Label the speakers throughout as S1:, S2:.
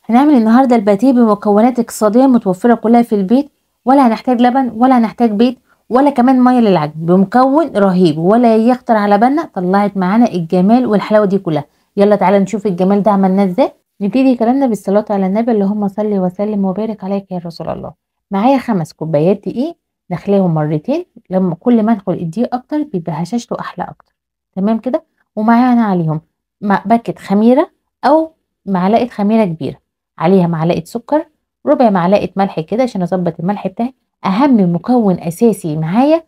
S1: هنعمل النهارده الباتيه بمكونات اقتصاديه متوفره كلها في البيت، ولا هنحتاج لبن ولا هنحتاج بيض ولا كمان ميه للعجن، بمكون رهيب ولا يخطر على بالنا طلعت معانا الجمال والحلاوه دي كلها. يلا تعالى نشوف الجمال ده عملناه ازاي. نبتدي كلامنا بالصلاه على النبي، اللهم صل وسلم وبارك عليك يا رسول الله. معايا 5 كوبايات دقيق، نخليهم مرتين، لما كل ما ادخل الدقيق اكتر بيبقى هشاشته احلى اكتر. تمام كده. ومعانا عليهم باكة خميره او معلقه خميره كبيره، عليها معلقه سكر، ربع معلقه ملح كده عشان اظبط الملح بتاعي. اهم مكون اساسي معايا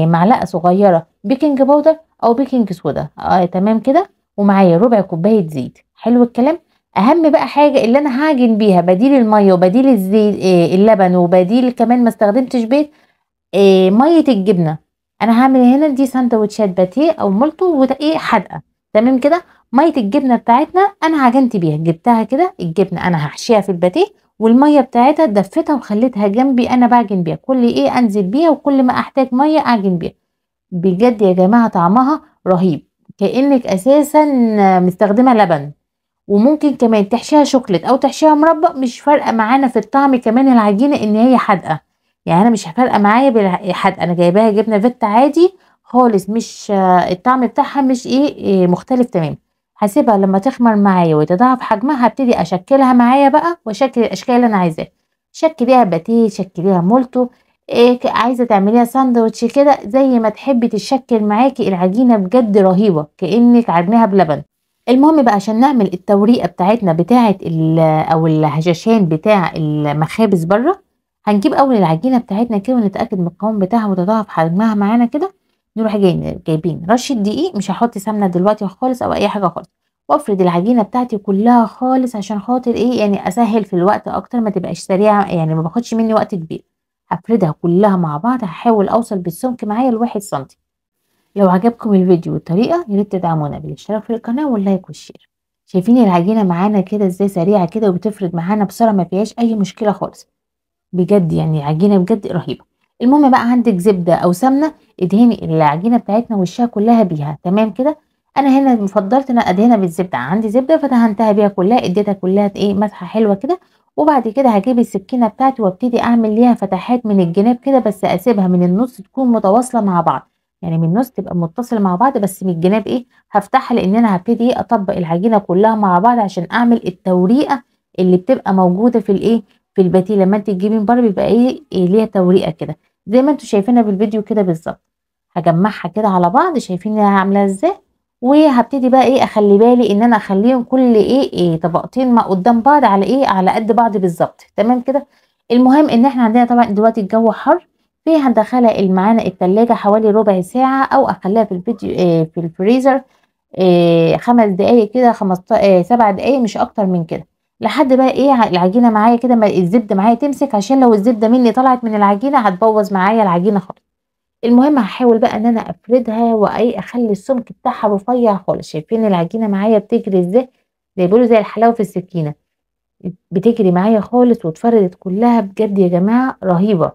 S1: معلقه صغيره بيكنج باودر او بيكنج صودا، تمام كده. ومعايا ربع كوبايه زيت. حلو الكلام. اهم بقى حاجه اللي انا هعجن بيها بديل الميه وبديل الزيت، اللبن، وبديل كمان ما استخدمتش بيض، ميه الجبنه. انا هعمل هنا دي سندوتشات باتيه او مولتو وده حادقه. تمام كده. ميه الجبنه بتاعتنا انا عجنت بيها، جبتها كده الجبنه انا هحشيها في الباتيه، والميه بتاعتها دفتها وخليتها جنبي انا بعجن بيها، كل انزل بيها وكل ما احتاج ميه اعجن بيها. بجد يا جماعه طعمها رهيب، كانك اساسا مستخدمه لبن. وممكن كمان تحشيها شوكليت او تحشيها مربى، مش فارقه معانا في الطعم. كمان العجينه ان هي حادقه، يعني انا مش فارقه معايا بالحادقه، انا جايباها جبنه فيتا عادي خالص، مش الطعم بتاعها مش مختلف تمام. هسيبها لما تخمر معايا وتضاعف حجمها، هبتدي اشكلها معايا بقى واشكل الاشكال اللي انا عايزاها. شكليها باتيه، شكليها مولتو، عايزه تعمليها ساندوتش كده زي ما تحبي تشكل معاكي. العجينه بجد رهيبه كانك عجناها بلبن. المهم بقى عشان نعمل التوريقه بتاعتنا بتاعه او الهشاشان بتاع المخابز بره، هنجيب اول العجينه بتاعتنا كده ونتاكد من القوام بتاعها وتضاعف حجمها معانا كده. نروح جايبين رشه دقيق، مش هحط سمنه دلوقتي خالص او اي حاجه خالص. وافرد العجينه بتاعتي كلها خالص عشان خاطر يعني اسهل في الوقت اكتر، ما تبقاش سريعه، يعني ما باخدش مني وقت كبير. هفردها كلها مع بعض، هحاول اوصل بالسمك معايا ل1 سنتي. لو عجبكم الفيديو والطريقة ياريت تدعمونا بالاشتراك في القناة واللايك والشير. شايفين العجينة معانا كده ازاي سريعة كده وبتفرد معانا بسرعة، ما فيهاش اي مشكلة خالص. بجد يعني عجينة بجد رهيبة. المهم بقى عندك زبدة او سمنة، ادهني العجينة بتاعتنا وشها كلها بيها. تمام كده. انا هنا فضلت ان ادهنها بالزبدة، عندي زبدة فدهنتها بيها كلها، اديتها كلها مسحة حلوة كده. وبعد كده هجيب السكينة بتاعتي وابتدي اعمل ليها فتحات من الجناب كده، بس اسيبها من النص تكون متواصلة مع بعض. يعني من النص تبقى متصلة مع بعض، بس من الجناب هفتحها، لان انا هبتدي اطبق العجينة كلها مع بعض عشان اعمل التوريقة اللي بتبقى موجودة في في الباتيه. لما انت تجيبي من بره بيبقى ليها توريقه كده زي ما انتوا شايفينها بالفيديو كده بالظبط. هجمعها كده على بعض، شايفين انا عامله ازاي. وهبتدي بقى اخلي بالي ان انا اخليهم كل طبقتين ما قدام بعض على على قد بعض بالظبط. تمام كده. المهم ان احنا عندنا طبعا دلوقتي الجو حر، هندخلها معانا التلاجة حوالي ربع ساعة، او اخليها في الفيديو في الفريزر 5 دقايق كده، 15 7 دقايق مش اكتر من كده، لحد بقى العجينه معايا كده، ما الزبده معايا تمسك، عشان لو الزبده مني طلعت من العجينه هتبوظ معايا العجينه خالص. المهم هحاول بقى ان انا افردها اخلي السمك بتاعها رفيع خالص. شايفين العجينه معايا بتجري ازاي، زي بيقولوا زي الحلاوه في السكينه، بتجري معايا خالص واتفردت كلها. بجد يا جماعه رهيبه.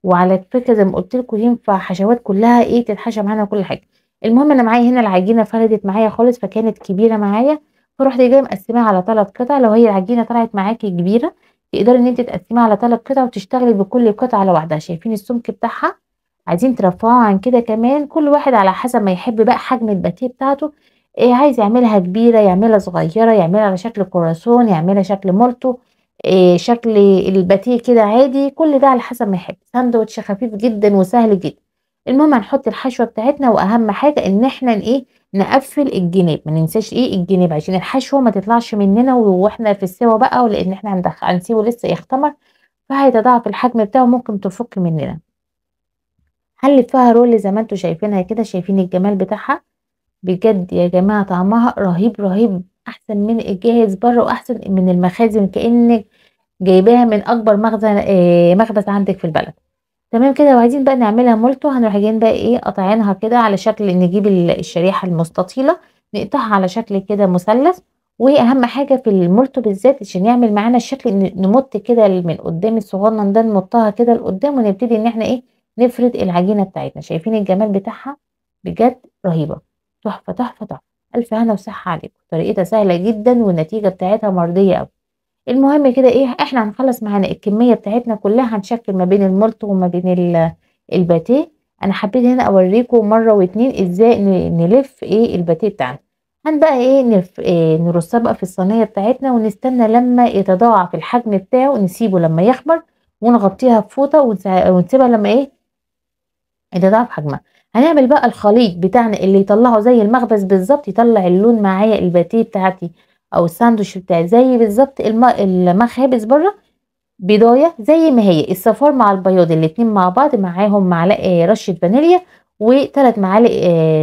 S1: وعلى فكره زي ما قلت لكم ينفع حشوات كلها تتحشى معانا كل حاجه. المهم انا معايا هنا العجينه فردت معايا خالص، فكانت كبيره معايا، فرحت جايه مقسماها على 3 قطع. لو هي العجينه طلعت معاكي كبيره تقدري ان انت تقسميها على 3 قطع وتشتغلي بكل قطعه لوحدها. شايفين السمك بتاعها. عايزين ترفعوا عن كده كمان، كل واحد على حسب ما يحب بقى حجم الباتيه بتاعته. عايز يعملها كبيره يعملها صغيره، يعملها على شكل كوراسون، يعملها شكل مولتو، شكل الباتيه كده عادي. كل ده على حسب ما يحب. ساندوتش خفيف جدا وسهل جدا. المهم هنحط الحشوه بتاعتنا، واهم حاجه ان احنا نقفل الجناب، ما ننساش الجناب عشان الحشوه ما تطلعش مننا واحنا في السوا بقى، ولان احنا هنسيبه لسه يختمر، فهيتضاعف الحجم بتاعه ممكن تفك مننا. هنلفها رول زي ما انتوا شايفينها كده. شايفين الجمال بتاعها. بجد يا جماعه طعمها رهيب رهيب، احسن من الجاهز بره واحسن من المخازن، كانك جايباها من اكبر مخزن مخبز عندك في البلد. تمام كده. وعايزين بقى نعملها مولتو، هنروح جايين بقى قاطعينها كده على شكل، نجيب الشريحه المستطيله نقطعها على شكل كده مثلث. واهم حاجه في المولتو بالذات عشان يعمل معانا الشكل، نمط كده من قدام الصغنن ده، نمطها كده لقدام، ونبتدي ان احنا نفرد العجينه بتاعتنا. شايفين الجمال بتاعها. بجد رهيبه، تحفه تحفه تحفه. الف هنا وصحه عليكم. طريقتها سهله جدا والنتيجه بتاعتها مرضيه قوي. المهم كده ايه، احنا هنخلص معانا الكميه بتاعتنا كلها، هنشكل ما بين المولت وما بين الباتيه. انا حبيت هنا اوريكم مره واتنين ازاي نلف ايه الباتيه بتاعنا. هن بقى ايه نرصها بقى في الصينيه بتاعتنا، ونستنى لما يتضاعف الحجم بتاعه، نسيبه لما يخمر، ونغطيها بفوطه ونسيبها لما ايه يتضاعف حجمها. هنعمل بقى الخليط بتاعنا اللي يطلعه زي المخبز بالظبط، يطلع اللون معايا الباتيه بتاعتي او الساندوتش بتاعي زي بالظبط المخابز بره. بيضايه زي ما هي الصفار مع البياض الاتنين مع بعض، معاهم معلقه رشه فانيليا وثلاث معالق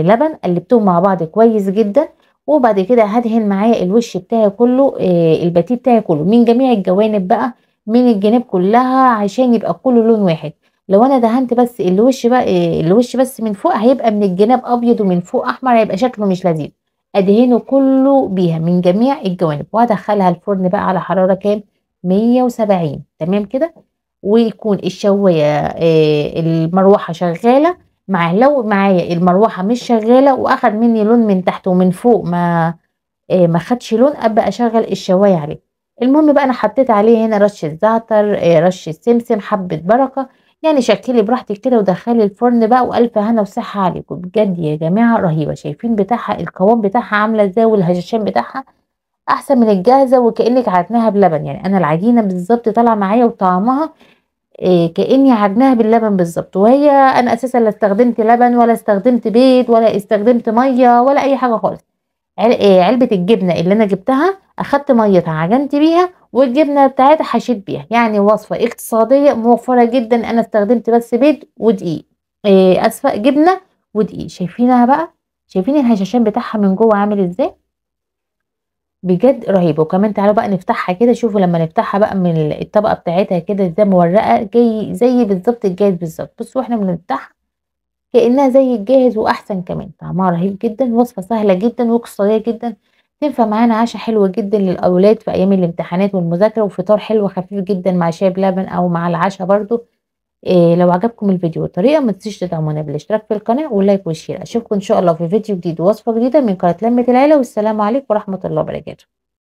S1: لبن، قلبتهم مع بعض كويس جدا. وبعد كده هدهن معايا الوش بتاعي كله، الباتيه بتاعي كله من جميع الجوانب بقى، من الجناب كلها، عشان يبقى كله لون واحد. لو انا دهنت بس الوش بقى، الوش بس من فوق، هيبقى من الجناب ابيض ومن فوق احمر، هيبقى شكله مش لذيذ. ادهنه كله بيها من جميع الجوانب، وهدخلها الفرن بقى على حراره كام؟ 170. تمام كده. ويكون الشوايه المروحه شغاله. لو معايا المروحه مش شغاله واخد مني لون من تحت ومن فوق ما خدش لون، ابقى اشغل الشوايه عليه. المهم بقى انا حطيت عليه هنا رشه زعتر، رشه سمسم، حبه بركه. يعني شكلي براحتك كده ودخلي الفرن بقى، والف هنا وصحه عليكم بجد يا جماعه، رهيبه. شايفين بتاعها القوام بتاعها عامله ازاي، والهشاشان بتاعها احسن من الجاهزه، وكانك عجناها بلبن. يعني انا العجينه بالظبط طالعه معايا وطعمها كاني عجناها باللبن بالظبط. وهي انا اساسا لا استخدمت لبن ولا استخدمت بيض ولا استخدمت ميه ولا اي حاجه خالص. علبه الجبنه اللي انا جبتها اخدت ميتها عجنت بيها، والجبنه بتاعتها حشيت بيها. يعني وصفه اقتصاديه موفره جدا. انا استخدمت بس بيض ودقيق، اسفه جبنه ودقيق. شايفينها بقى؟ شايفين الهشاشان بتاعها من جوه عامل ازاي؟ بجد رهيبه. وكمان تعالوا بقى نفتحها كده، شوفوا لما نفتحها بقى من الطبقه بتاعتها كده ازاي مورقه، جاي زي بالظبط الجاهز بالظبط. بصوا احنا بنفتحها كانها زي الجاهز واحسن كمان. طعمها رهيب جدا، وصفه سهله جدا واقتصاديه جدا، تنفع معانا عشاء حلو جدا للاولاد في ايام الامتحانات والمذاكره، وفطار حلو خفيف جدا مع شاي بلبن او مع العشاء برضو. لو عجبكم الفيديو والطريقه، ما تنسوش تدعمونا بالاشتراك في القناه واللايك والشير. اشوفكم ان شاء الله في فيديو جديد ووصفه جديده من قناه لمة العيله، والسلام عليكم ورحمه الله وبركاته.